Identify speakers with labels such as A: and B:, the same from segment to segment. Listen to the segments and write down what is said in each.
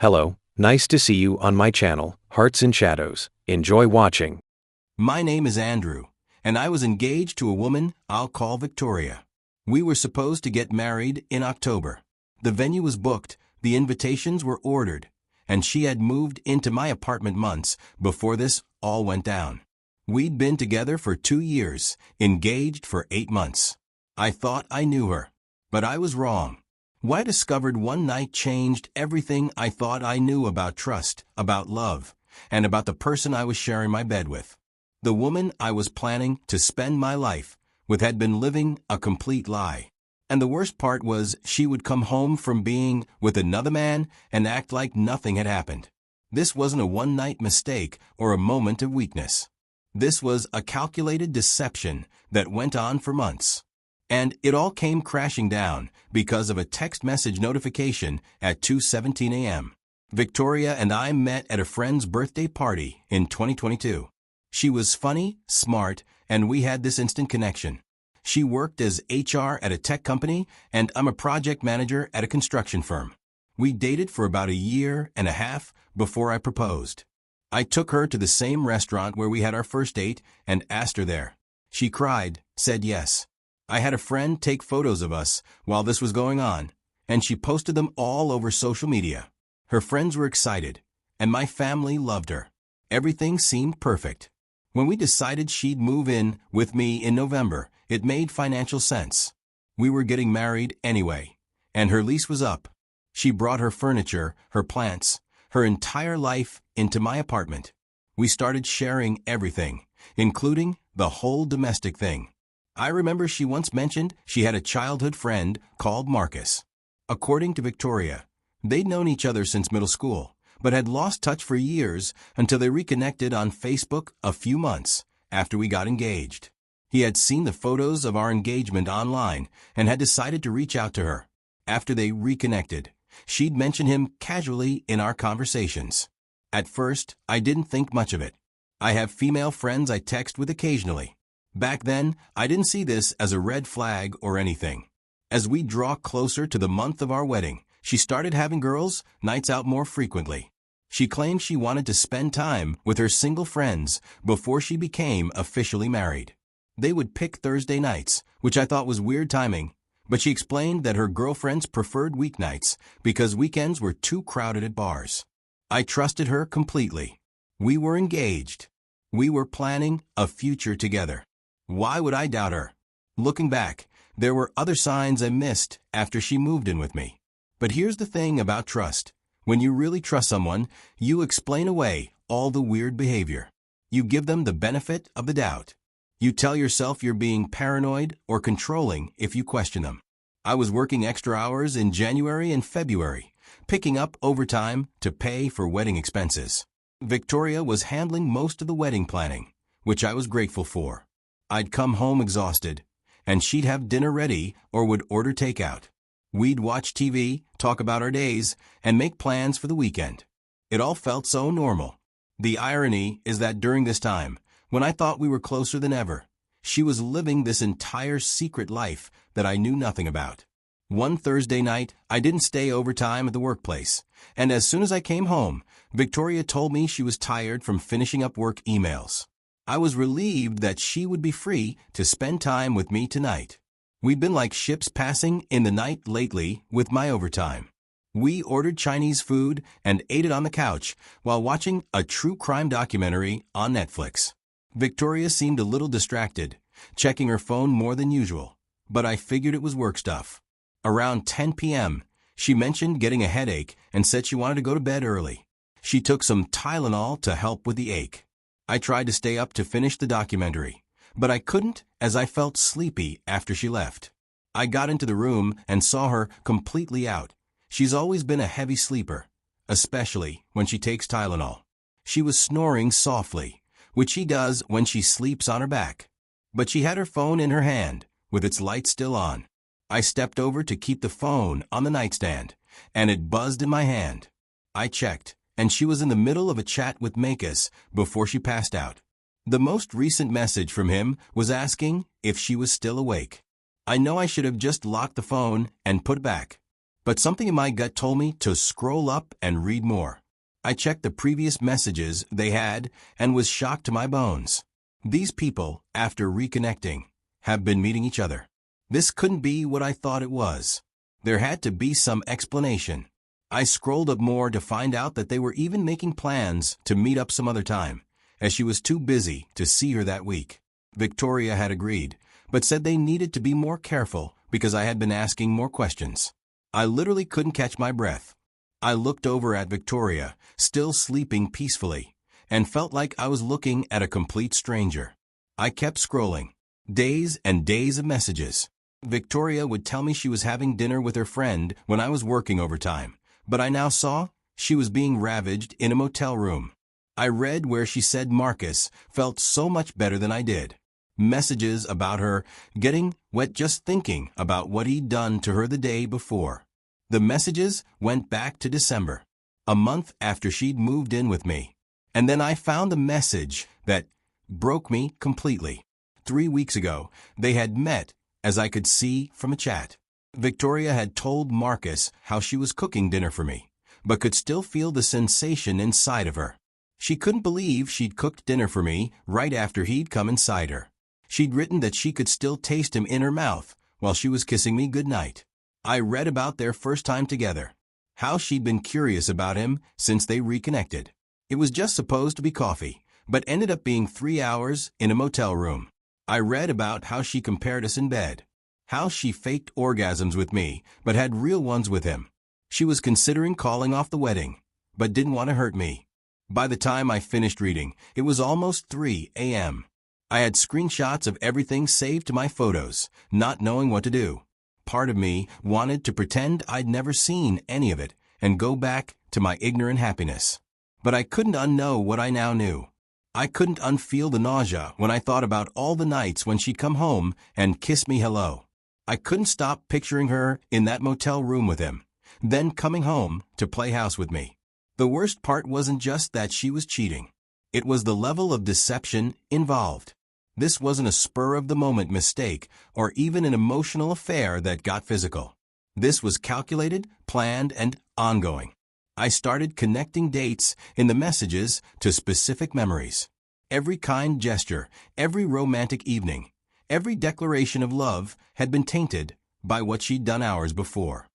A: Hello, nice to see you on my channel, Hearts and Shadows. Enjoy watching.
B: My name is Andrew, and I was engaged to a woman I'll call Victoria. We were supposed to get married in October. The venue was booked, the invitations were ordered, and she had moved into my apartment months before this all went down. We'd been together for 2 years, engaged for 8 months. I thought I knew her, but I was wrong. What I discovered one night changed everything I thought I knew about trust, about love, and about the person I was sharing my bed with. The woman I was planning to spend my life with had been living a complete lie. And the worst part was she would come home from being with another man and act like nothing had happened. This wasn't a one-night mistake or a moment of weakness. This was a calculated deception that went on for months. And it all came crashing down because of a text message notification at 2:17 a.m. Victoria and I met at a friend's birthday party in 2022. She was funny, smart, and we had this instant connection. She worked as HR at a tech company, and I'm a project manager at a construction firm. We dated for about a year and a half before I proposed. I took her to the same restaurant where we had our first date and asked her there. She cried, said yes. I had a friend take photos of us while this was going on, and she posted them all over social media. Her friends were excited, and my family loved her. Everything seemed perfect. When we decided she'd move in with me in November, it made financial sense. We were getting married anyway, and her lease was up. She brought her furniture, her plants, her entire life into my apartment. We started sharing everything, including the whole domestic thing. I remember she once mentioned she had a childhood friend called Marcus. According to Victoria, they'd known each other since middle school, but had lost touch for years until they reconnected on Facebook a few months after we got engaged. He had seen the photos of our engagement online and had decided to reach out to her. After they reconnected, she'd mention him casually in our conversations. At first, I didn't think much of it. I have female friends I text with occasionally. Back then, I didn't see this as a red flag or anything. As we draw closer to the month of our wedding, she started having girls' nights out more frequently. She claimed she wanted to spend time with her single friends before she became officially married. They would pick Thursday nights, which I thought was weird timing, but she explained that her girlfriends preferred weeknights because weekends were too crowded at bars. I trusted her completely. We were engaged. We were planning a future together. Why would I doubt her? Looking back, there were other signs I missed after she moved in with me. But here's the thing about trust. When you really trust someone, you explain away all the weird behavior. You give them the benefit of the doubt. You tell yourself you're being paranoid or controlling if you question them. I was working extra hours in January and February, picking up overtime to pay for wedding expenses. Victoria was handling most of the wedding planning, which I was grateful for. I'd come home exhausted, and she'd have dinner ready or would order takeout. We'd watch TV, talk about our days, and make plans for the weekend. It all felt so normal. The irony is that during this time, when I thought we were closer than ever, she was living this entire secret life that I knew nothing about. One Thursday night, I didn't stay overtime at the workplace, and as soon as I came home, Victoria told me she was tired from finishing up work emails. I was relieved that she would be free to spend time with me tonight. We'd been like ships passing in the night lately with my overtime. We ordered Chinese food and ate it on the couch while watching a true crime documentary on Netflix. Victoria seemed a little distracted, checking her phone more than usual, but I figured it was work stuff. Around 10 p.m., she mentioned getting a headache and said she wanted to go to bed early. She took some Tylenol to help with the ache. I tried to stay up to finish the documentary, but I couldn't as I felt sleepy after she left. I got into the room and saw her completely out. She's always been a heavy sleeper, especially when she takes Tylenol. She was snoring softly, which she does when she sleeps on her back. But she had her phone in her hand, with its light still on. I stepped over to keep the phone on the nightstand, and it buzzed in my hand. I checked, and she was in the middle of a chat with Marcus before she passed out. The most recent message from him was asking if she was still awake. I know I should have just locked the phone and put it back. But something in my gut told me to scroll up and read more. I checked the previous messages they had and was shocked to my bones. These people, after reconnecting, have been meeting each other. This couldn't be what I thought it was. There had to be some explanation. I scrolled up more to find out that they were even making plans to meet up some other time, as she was too busy to see her that week. Victoria had agreed, but said they needed to be more careful because I had been asking more questions. I literally couldn't catch my breath. I looked over at Victoria, still sleeping peacefully, and felt like I was looking at a complete stranger. I kept scrolling. Days and days of messages. Victoria would tell me she was having dinner with her friend when I was working overtime, but I now saw she was being ravaged in a motel room. I read where she said Marcus felt so much better than I did. Messages about her getting wet just thinking about what he'd done to her the day before. The messages went back to December, a month after she'd moved in with me. And then I found a message that broke me completely. 3 weeks ago, they had met, as I could see from a chat. Victoria had told Marcus how she was cooking dinner for me, but could still feel the sensation inside of her. She couldn't believe she'd cooked dinner for me right after he'd come inside her. She'd written that she could still taste him in her mouth while she was kissing me goodnight. I read about their first time together, how she'd been curious about him since they reconnected. It was just supposed to be coffee, but ended up being 3 hours in a motel room. I read about how she compared us in bed, how she faked orgasms with me but had real ones with him. She was considering calling off the wedding, but didn't want to hurt me. By the time I finished reading, it was almost 3 a.m. I had screenshots of everything saved to my photos, not knowing what to do. Part of me wanted to pretend I'd never seen any of it and go back to my ignorant happiness. But I couldn't unknow what I now knew. I couldn't unfeel the nausea when I thought about all the nights when she'd come home and kiss me hello. I couldn't stop picturing her in that motel room with him, then coming home to play house with me. The worst part wasn't just that she was cheating. It was the level of deception involved. This wasn't a spur-of-the-moment mistake or even an emotional affair that got physical. This was calculated, planned, and ongoing. I started connecting dates in the messages to specific memories. Every kind gesture, every romantic evening, every declaration of love had been tainted by what she'd done hours before.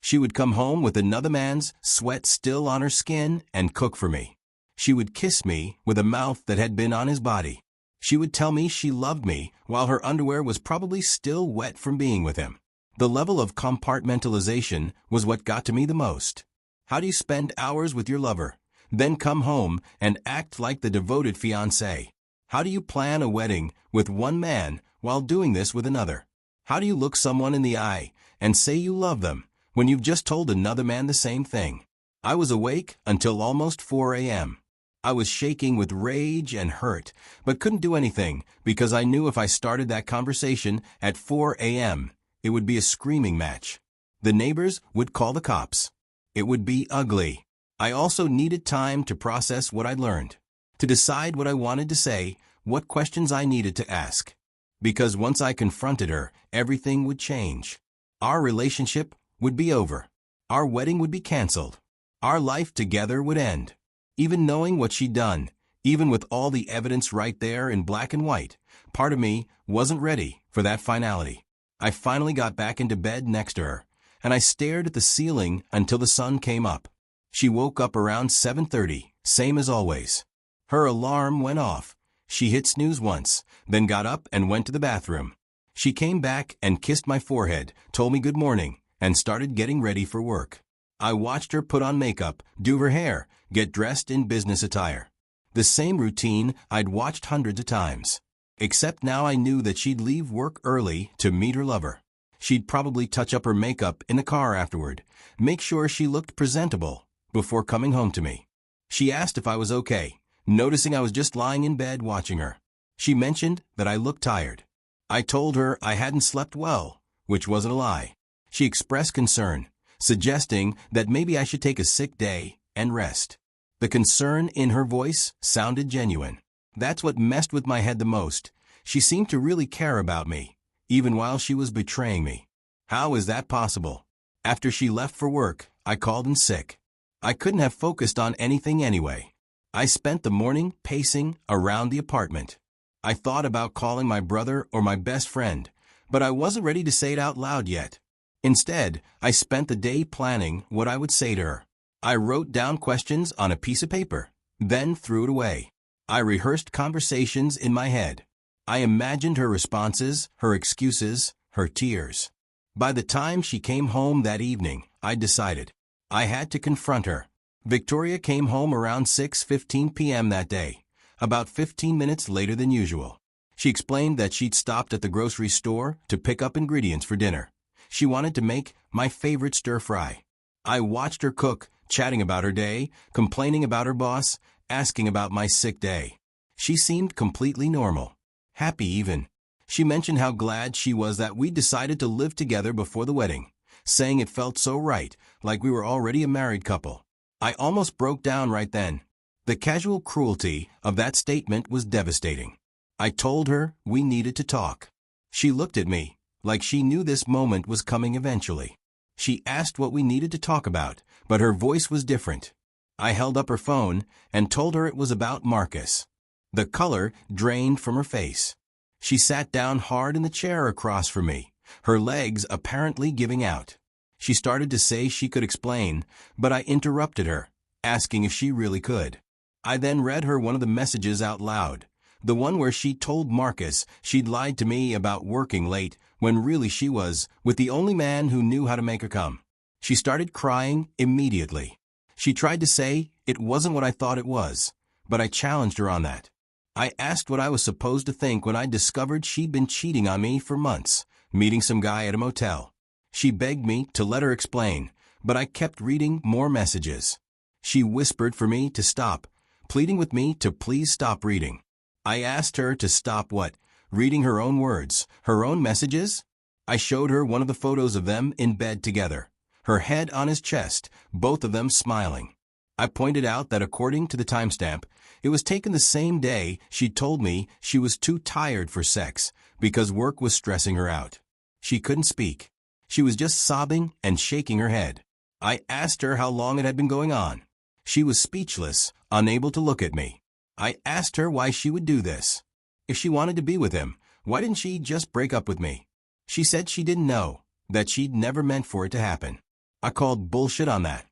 B: She would come home with another man's sweat still on her skin and cook for me. She would kiss me with a mouth that had been on his body. She would tell me she loved me while her underwear was probably still wet from being with him. The level of compartmentalization was what got to me the most. How do you spend hours with your lover, then come home and act like the devoted fiancé? How do you plan a wedding with one man while doing this with another? How do you look someone in the eye and say you love them when you've just told another man the same thing? I was awake until almost 4 a.m. I was shaking with rage and hurt, but couldn't do anything because I knew if I started that conversation at 4 a.m., it would be a screaming match. The neighbors would call the cops. It would be ugly. I also needed time to process what I'd learned, to decide what I wanted to say, what questions I needed to ask. Because once I confronted her, everything would change. Our relationship would be over. Our wedding would be canceled. Our life together would end. Even knowing what she'd done, even with all the evidence right there in black and white, part of me wasn't ready for that finality. I finally got back into bed next to her, and I stared at the ceiling until the sun came up. She woke up around 7:30, same as always. Her alarm went off. She hit snooze once, then got up and went to the bathroom. She came back and kissed my forehead, told me good morning, and started getting ready for work. I watched her put on makeup, do her hair, get dressed in business attire. The same routine I'd watched hundreds of times. Except now I knew that she'd leave work early to meet her lover. She'd probably touch up her makeup in the car afterward, make sure she looked presentable before coming home to me. She asked if I was okay, noticing I was just lying in bed watching her. She mentioned that I looked tired. I told her I hadn't slept well, which wasn't a lie. She expressed concern, suggesting that maybe I should take a sick day and rest. The concern in her voice sounded genuine. That's what messed with my head the most. She seemed to really care about me, even while she was betraying me. How is that possible? After she left for work, I called in sick. I couldn't have focused on anything anyway. I spent the morning pacing around the apartment. I thought about calling my brother or my best friend, but I wasn't ready to say it out loud yet. Instead, I spent the day planning what I would say to her. I wrote down questions on a piece of paper, then threw it away. I rehearsed conversations in my head. I imagined her responses, her excuses, her tears. By the time she came home that evening, I decided I had to confront her. Victoria came home around 6:15 p.m. that day, about 15 minutes later than usual. She explained that she'd stopped at the grocery store to pick up ingredients for dinner. She wanted to make my favorite stir-fry. I watched her cook, chatting about her day, complaining about her boss, asking about my sick day. She seemed completely normal. Happy even. She mentioned how glad she was that we decided to live together before the wedding, saying it felt so right, like we were already a married couple. I almost broke down right then. The casual cruelty of that statement was devastating. I told her we needed to talk. She looked at me, like she knew this moment was coming eventually. She asked what we needed to talk about, but her voice was different. I held up her phone and told her it was about Marcus. The color drained from her face. She sat down hard in the chair across from me, her legs apparently giving out. She started to say she could explain, but I interrupted her, asking if she really could. I then read her one of the messages out loud, the one where she told Marcus she'd lied to me about working late when really she was with the only man who knew how to make her come. She started crying immediately. She tried to say it wasn't what I thought it was, but I challenged her on that. I asked what I was supposed to think when I discovered she'd been cheating on me for months, meeting some guy at a motel. She begged me to let her explain, but I kept reading more messages. She whispered for me to stop, pleading with me to please stop reading. I asked her to stop what? Reading her own words, her own messages? I showed her one of the photos of them in bed together, her head on his chest, both of them smiling. I pointed out that according to the timestamp, it was taken the same day she told me she was too tired for sex because work was stressing her out. She couldn't speak. She was just sobbing and shaking her head. I asked her how long it had been going on. She was speechless, unable to look at me. I asked her why she would do this. If she wanted to be with him, why didn't she just break up with me? She said she didn't know, that she'd never meant for it to happen. I called bullshit on that.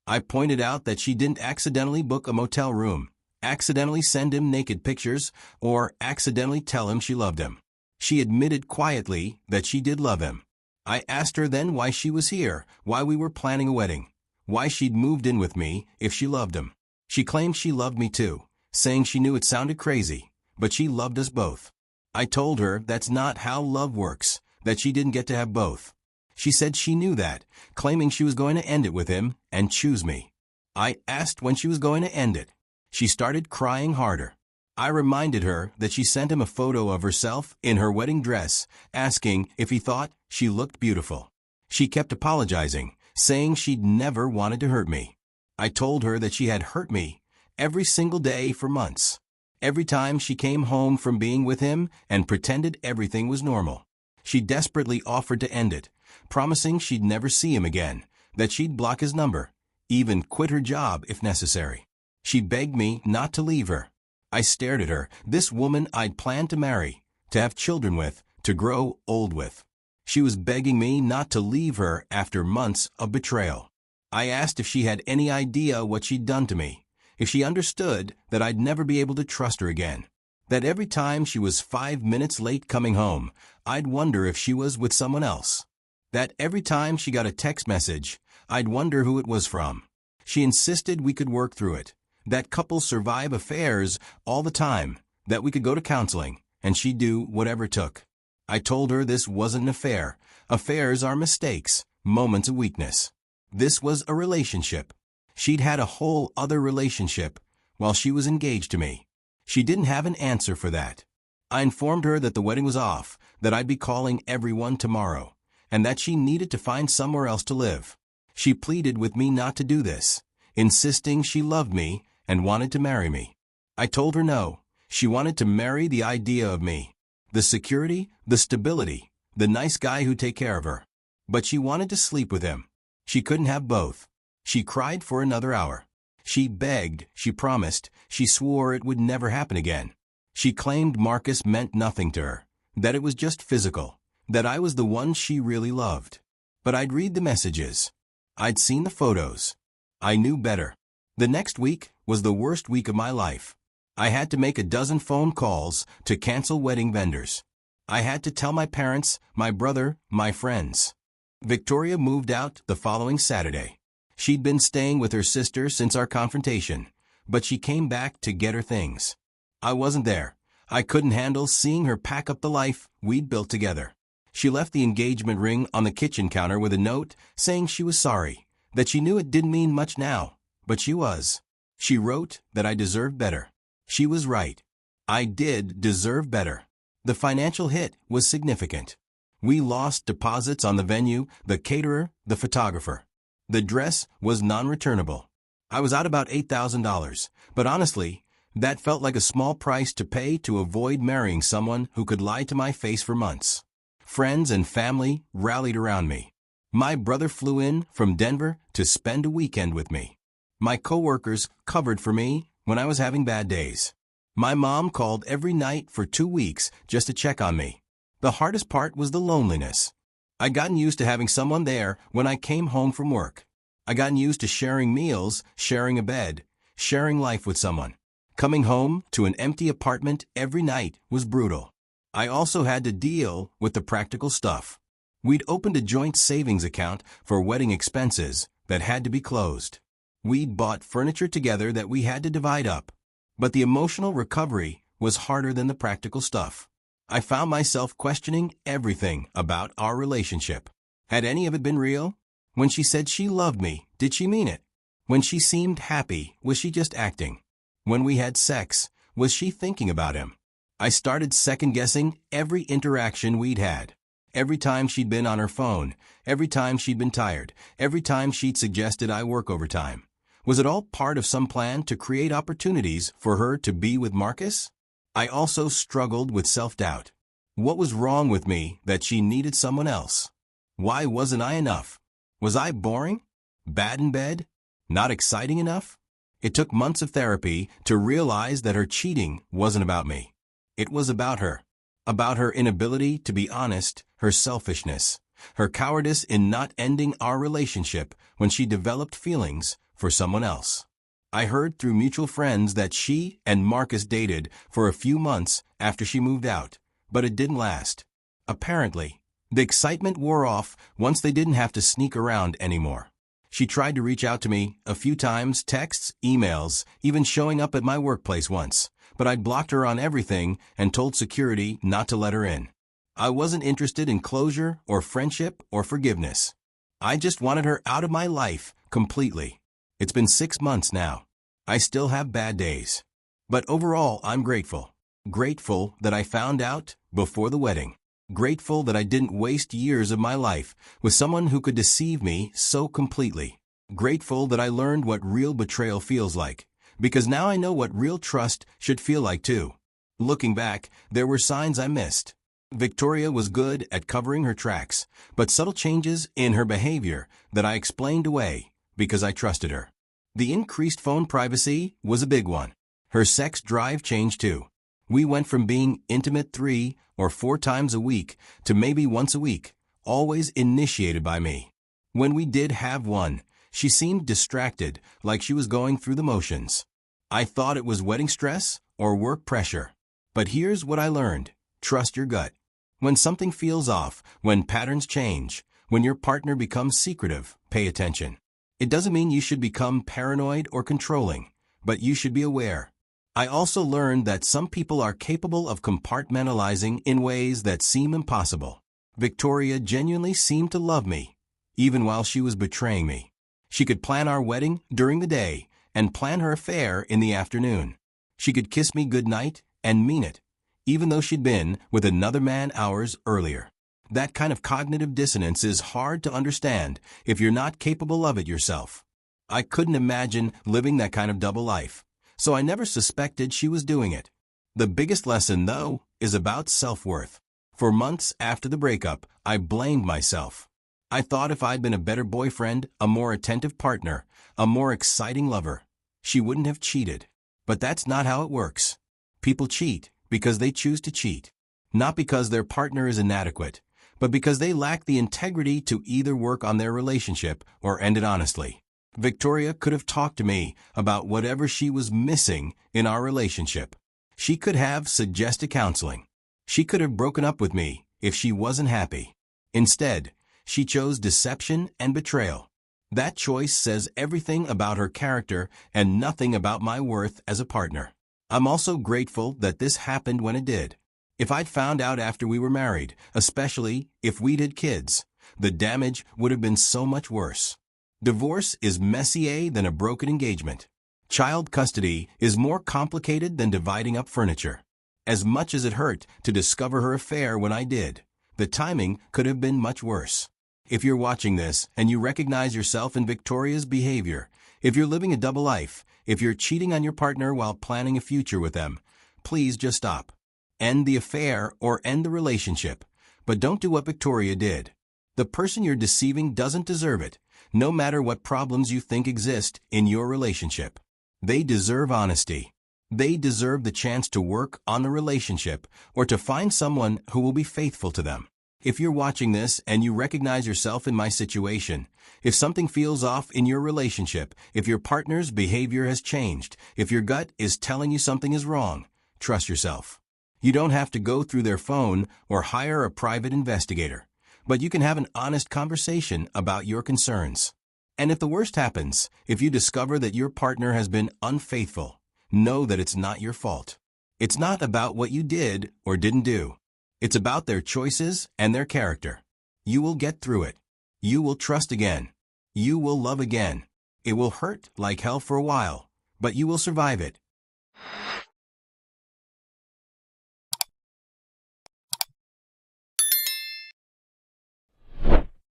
B: I pointed out that she didn't accidentally book a motel room, accidentally send him naked pictures, or accidentally tell him she loved him. She admitted quietly that she did love him. I asked her then why she was here, why we were planning a wedding, why she'd moved in with me if she loved him. She claimed she loved me too, saying she knew it sounded crazy, but she loved us both. I told her that's not how love works, that she didn't get to have both. She said she knew that, claiming she was going to end it with him and choose me. I asked when she was going to end it. She started crying harder. I reminded her that she sent him a photo of herself in her wedding dress, asking if he thought she looked beautiful. She kept apologizing, saying she'd never wanted to hurt me. I told her that she had hurt me every single day for months. Every time she came home from being with him and pretended everything was normal. She desperately offered to end it, promising she'd never see him again, that she'd block his number, even quit her job if necessary. She begged me not to leave her. I stared at her, this woman I'd planned to marry, to have children with, to grow old with. She was begging me not to leave her after months of betrayal. I asked if she had any idea what she'd done to me, if she understood that I'd never be able to trust her again, that every time she was 5 minutes late coming home, I'd wonder if she was with someone else, that every time she got a text message, I'd wonder who it was from. She insisted we could work through it, that couples survive affairs all the time, that we could go to counseling, and she'd do whatever it took. I told her this wasn't an affair. Affairs are mistakes, moments of weakness. This was a relationship. She'd had a whole other relationship while she was engaged to me. She didn't have an answer for that. I informed her that the wedding was off, that I'd be calling everyone tomorrow, and that she needed to find somewhere else to live. She pleaded with me not to do this, insisting she loved me and wanted to marry me. I told her no. She wanted to marry the idea of me, the security, the stability, the nice guy who'd take care of her. But she wanted to sleep with him. She couldn't have both. She cried for another hour. She begged, she promised, she swore it would never happen again. She claimed Marcus meant nothing to her, that it was just physical, that I was the one she really loved. But I'd read the messages. I'd seen the photos. I knew better. The next week was the worst week of my life. I had to make a dozen phone calls to cancel wedding vendors. I had to tell my parents, my brother, my friends. Victoria moved out the following Saturday. She'd been staying with her sister since our confrontation, but she came back to get her things. I wasn't there. I couldn't handle seeing her pack up the life we'd built together. She left the engagement ring on the kitchen counter with a note saying she was sorry, that she knew it didn't mean much now, but she was. She wrote that I deserved better. She was right. I did deserve better. The financial hit was significant. We lost deposits on the venue, the caterer, the photographer. The dress was non-returnable. I was out about $8,000, but honestly, that felt like a small price to pay to avoid marrying someone who could lie to my face for months. Friends and family rallied around me. My brother flew in from Denver to spend a weekend with me. My coworkers covered for me when I was having bad days. My mom called every night for 2 weeks just to check on me. The hardest part was the loneliness. I'd gotten used to having someone there when I came home from work. I'd gotten used to sharing meals, sharing a bed, sharing life with someone. Coming home to an empty apartment every night was brutal. I also had to deal with the practical stuff. We'd opened a joint savings account for wedding expenses that had to be closed. We'd bought furniture together that we had to divide up. But the emotional recovery was harder than the practical stuff. I found myself questioning everything about our relationship. Had any of it been real? When she said she loved me, did she mean it? When she seemed happy, was she just acting? When we had sex, was she thinking about him? I started second-guessing every interaction we'd had. Every time she'd been on her phone, every time she'd been tired, every time she'd suggested I work overtime. Was it all part of some plan to create opportunities for her to be with Marcus? I also struggled with self-doubt. What was wrong with me that she needed someone else? Why wasn't I enough? Was I boring? Bad in bed? Not exciting enough? It took months of therapy to realize that her cheating wasn't about me. It was about her. About her inability to be honest, her selfishness, her cowardice in not ending our relationship when she developed feelings for someone else. I heard through mutual friends that she and Marcus dated for a few months after she moved out, but it didn't last. Apparently, the excitement wore off once they didn't have to sneak around anymore. She tried to reach out to me a few times, texts, emails, even showing up at my workplace once, but I'd blocked her on everything and told security not to let her in. I wasn't interested in closure or friendship or forgiveness. I just wanted her out of my life completely. It's been 6 months now. I still have bad days. But overall, I'm grateful. Grateful that I found out before the wedding. Grateful that I didn't waste years of my life with someone who could deceive me so completely. Grateful that I learned what real betrayal feels like, because now I know what real trust should feel like too. Looking back, there were signs I missed. Victoria was good at covering her tracks, but subtle changes in her behavior that I explained away because I trusted her. The increased phone privacy was a big one. Her sex drive changed too. We went from being intimate 3 or 4 times a week to maybe once a week, always initiated by me. When we did have one, she seemed distracted, like she was going through the motions. I thought it was wedding stress or work pressure. But here's what I learned. Trust your gut. When something feels off, when patterns change, when your partner becomes secretive, pay attention. It doesn't mean you should become paranoid or controlling, but you should be aware. I also learned that some people are capable of compartmentalizing in ways that seem impossible. Victoria genuinely seemed to love me, even while she was betraying me. She could plan our wedding during the day and plan her affair in the afternoon. She could kiss me goodnight and mean it, even though she'd been with another man hours earlier. That kind of cognitive dissonance is hard to understand if you're not capable of it yourself. I couldn't imagine living that kind of double life, so I never suspected she was doing it. The biggest lesson, though, is about self-worth. For months after the breakup, I blamed myself. I thought if I'd been a better boyfriend, a more attentive partner, a more exciting lover, she wouldn't have cheated. But that's not how it works. People cheat because they choose to cheat. Not because their partner is inadequate, but because they lack the integrity to either work on their relationship or end it honestly. Victoria could have talked to me about whatever she was missing in our relationship. She could have suggested counseling. She could have broken up with me if she wasn't happy. Instead, she chose deception and betrayal. That choice says everything about her character and nothing about my worth as a partner. I'm also grateful that this happened when it did. If I'd found out after we were married, especially if we'd had kids, the damage would have been so much worse. Divorce is messier than a broken engagement. Child custody is more complicated than dividing up furniture. As much as it hurt to discover her affair when I did, the timing could have been much worse. If you're watching this and you recognize yourself in Victoria's behavior, if you're living a double life, if you're cheating on your partner while planning a future with them, please just stop. End the affair or end the relationship, but don't do what Victoria did. The person you're deceiving doesn't deserve it, no matter what problems you think exist in your relationship. They deserve honesty. They deserve the chance to work on the relationship or to find someone who will be faithful to them. If you're watching this and you recognize yourself in my situation, if something feels off in your relationship, if your partner's behavior has changed, if your gut is telling you something is wrong, trust yourself. You don't have to go through their phone or hire a private investigator, but you can have an honest conversation about your concerns. And if the worst happens, if you discover that your partner has been unfaithful, know that it's not your fault. It's not about what you did or didn't do. It's about their choices and their character. You will get through it. You will trust again. You will love again. It will hurt like hell for a while, but you will survive it.